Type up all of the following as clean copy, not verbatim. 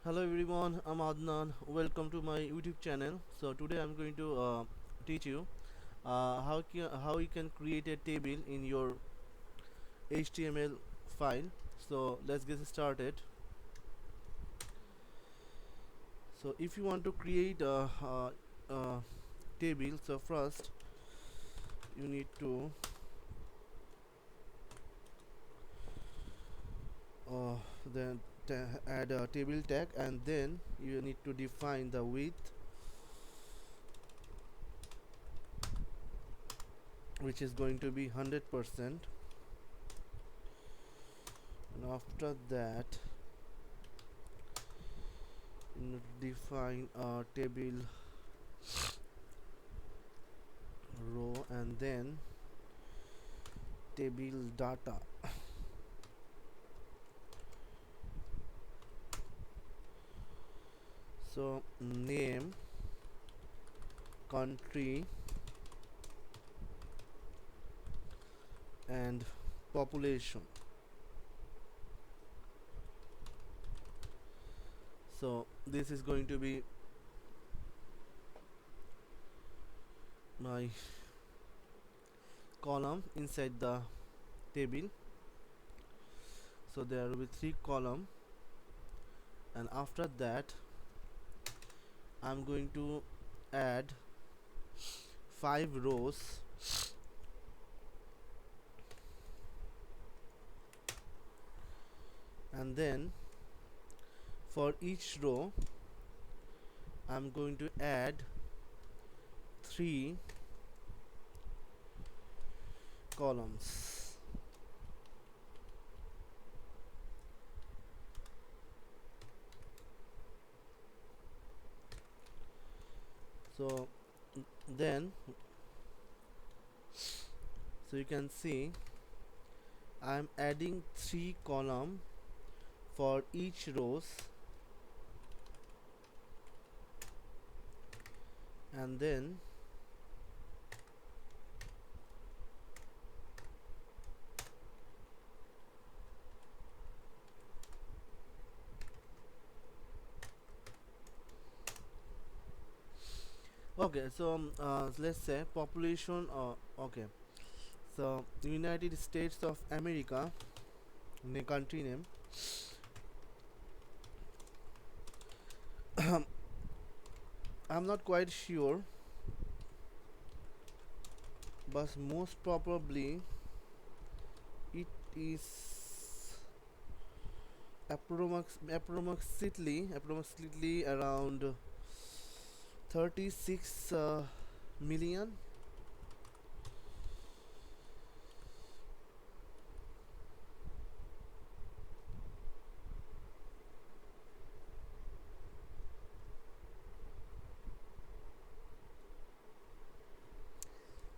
Hello everyone, I'm Adnan. Welcome to my YouTube channel. So today I'm going to teach you how you can create a table in your HTML file. So let's get started. So if you want to create a table, so first you need to then add a table tag, and then you need to define the width, which is going to be 100%. And after that you need to define a table row and then table data. So name, country, and population. So this is going to be my column inside the table. So there will be 3 columns, and after that I'm going to add 5 rows, and then for each row I'm going to add 3 columns. So then you can see I'm adding 3 columns for each rows, and then okay. So let's say population. Okay, so United States of America, country name. I'm not quite sure, but most probably it is approximately around 36 million.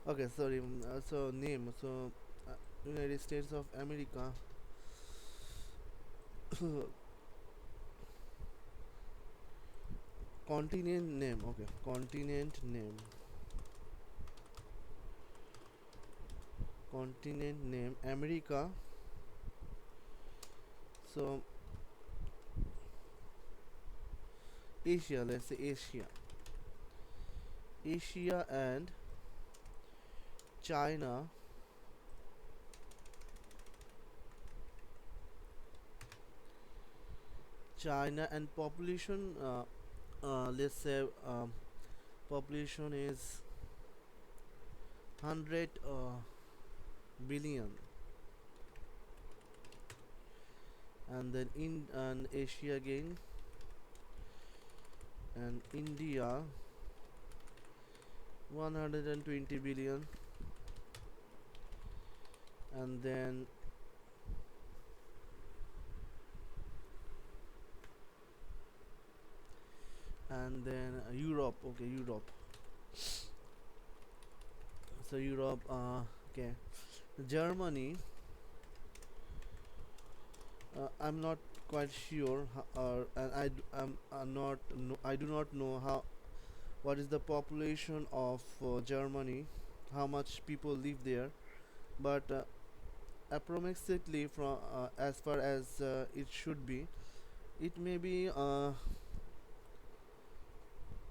Okay, sorry. So name. So United States of America. Continent name. Okay, continent name. Continent name America. So Asia. Let's say Asia. Asia and China. China and population. Let's say population is 100 billion, and then in and Asia again, and India 120 billion, and then Europe. Okay, Europe. So Europe. Okay, Germany. I'm not quite sure, and I'm not. No, I do not know how. What is the population of Germany? How much people live there? But approximately, from as far as it should be, it may be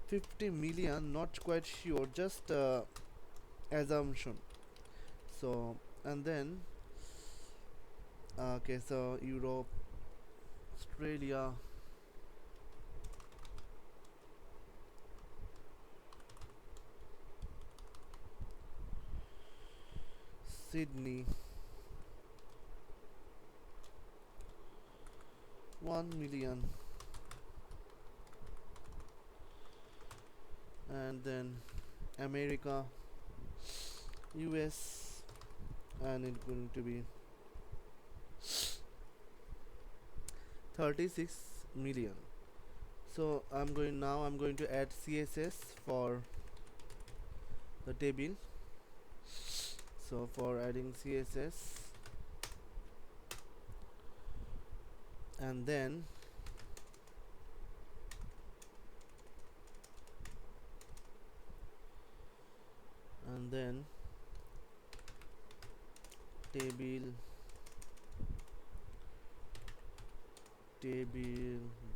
50 million, not quite sure, just assumption. So and then okay, so Europe, Australia, Sydney, 1 million, and then America, US, and it's going to be 36 million. So I'm going to add CSS for the table. So for adding CSS, and then and then table,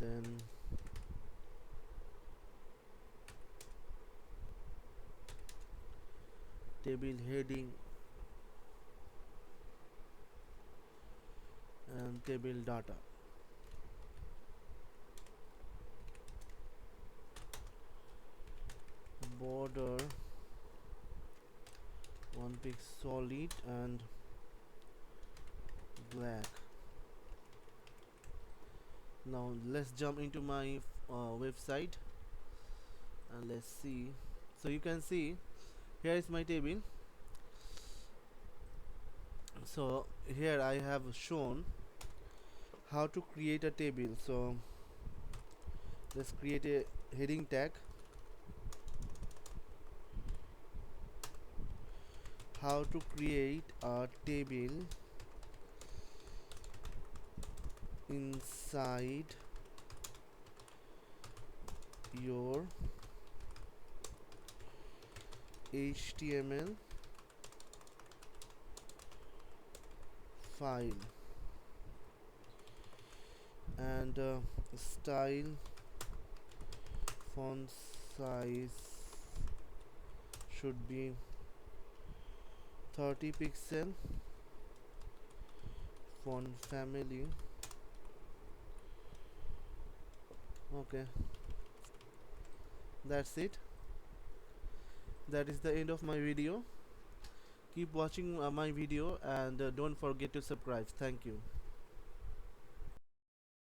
then table heading and table data. Border, one pick solid and black. Now let's jump into my website and let's see. So you can see here is my table. So here I have shown how to create a table. So let's create a heading tag. How to create a table inside your HTML file, and style, font size should be 30 pixel, font family. Okay, that's it. That is the end of my video. Keep watching my video, and don't forget to subscribe. Thank you.